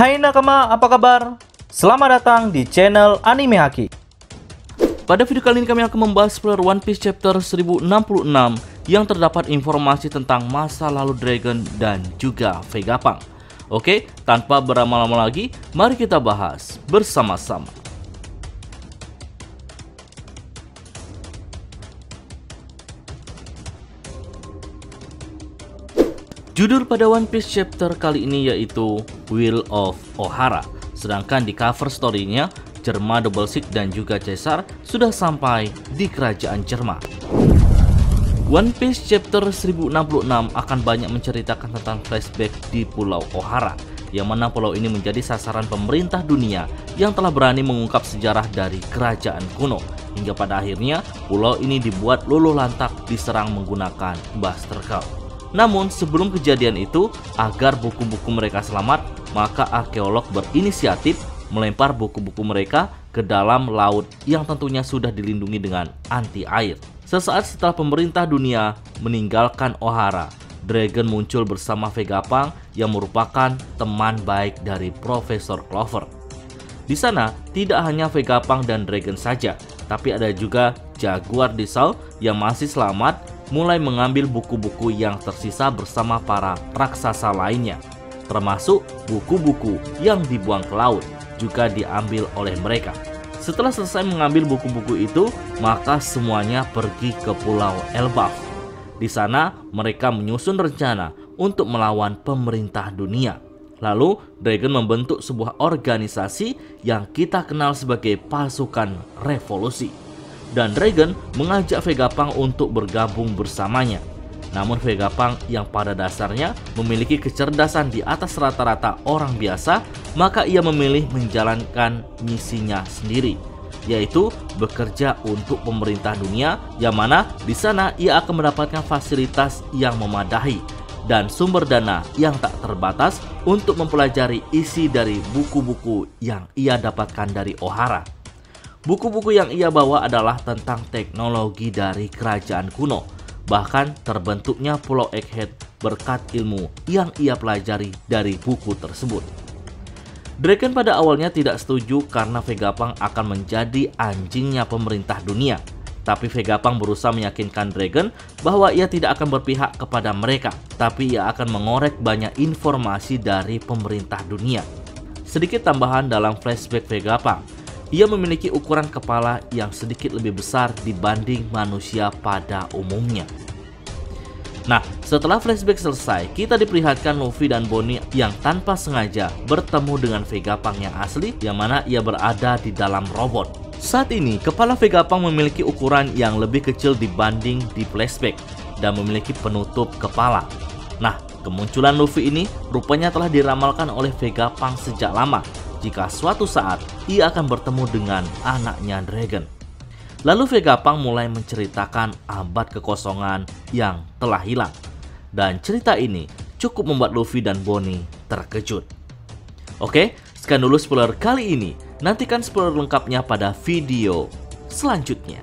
Hai nakama, apa kabar? Selamat datang di channel Anime Haki. Pada video kali ini kami akan membahas spoiler One Piece chapter 1066 yang terdapat informasi tentang masa lalu Dragon dan juga Vegapunk. Oke, tanpa berlama-lama lagi, mari kita bahas bersama-sama. Judul pada One Piece chapter kali ini yaitu Will of Ohara. Sedangkan di cover story-nya, Germa, Double Six dan juga Caesar sudah sampai di kerajaan Germa. One Piece chapter 1066 akan banyak menceritakan tentang flashback di Pulau Ohara, yang mana pulau ini menjadi sasaran pemerintah dunia yang telah berani mengungkap sejarah dari kerajaan kuno. Hingga pada akhirnya, pulau ini dibuat luluh lantak diserang menggunakan Buster Call. Namun sebelum kejadian itu, agar buku-buku mereka selamat, maka arkeolog berinisiatif melempar buku-buku mereka ke dalam laut yang tentunya sudah dilindungi dengan anti air. Sesaat setelah pemerintah dunia meninggalkan Ohara, Dragon muncul bersama Vegapunk yang merupakan teman baik dari Profesor Clover. Di sana tidak hanya Vegapunk dan Dragon saja, tapi ada juga Jaguar Dissau yang masih selamat, mulai mengambil buku-buku yang tersisa bersama para raksasa lainnya, termasuk buku-buku yang dibuang ke laut juga diambil oleh mereka. Setelah selesai mengambil buku-buku itu, maka semuanya pergi ke Pulau Elbaf. Di sana mereka menyusun rencana untuk melawan pemerintah dunia. Lalu Dragon membentuk sebuah organisasi yang kita kenal sebagai pasukan revolusi. Dan Dragon mengajak Vegapunk untuk bergabung bersamanya. Namun Vegapunk yang pada dasarnya memiliki kecerdasan di atas rata-rata orang biasa, maka ia memilih menjalankan misinya sendiri, yaitu bekerja untuk pemerintah dunia, yang mana di sana ia akan mendapatkan fasilitas yang memadai dan sumber dana yang tak terbatas untuk mempelajari isi dari buku-buku yang ia dapatkan dari Ohara. Buku-buku yang ia bawa adalah tentang teknologi dari kerajaan kuno, bahkan terbentuknya Pulau Egghead berkat ilmu yang ia pelajari dari buku tersebut. Dragon pada awalnya tidak setuju karena Vegapunk akan menjadi anjingnya pemerintah dunia. Tapi Vegapunk berusaha meyakinkan Dragon bahwa ia tidak akan berpihak kepada mereka, tapi ia akan mengorek banyak informasi dari pemerintah dunia. Sedikit tambahan dalam flashback Vegapunk, ia memiliki ukuran kepala yang sedikit lebih besar dibanding manusia pada umumnya. Nah, setelah flashback selesai, kita diperlihatkan Luffy dan Bonnie yang tanpa sengaja bertemu dengan Vegapunk yang asli, yang mana ia berada di dalam robot. Saat ini, kepala Vegapunk memiliki ukuran yang lebih kecil dibanding di flashback dan memiliki penutup kepala. Nah, kemunculan Luffy ini rupanya telah diramalkan oleh Vegapunk sejak lama, jika suatu saat ia akan bertemu dengan anaknya Dragon. Lalu Vegapunk mulai menceritakan abad kekosongan yang telah hilang. Dan cerita ini cukup membuat Luffy dan Bonnie terkejut. Oke, sekian dulu spoiler kali ini. Nantikan spoiler lengkapnya pada video selanjutnya.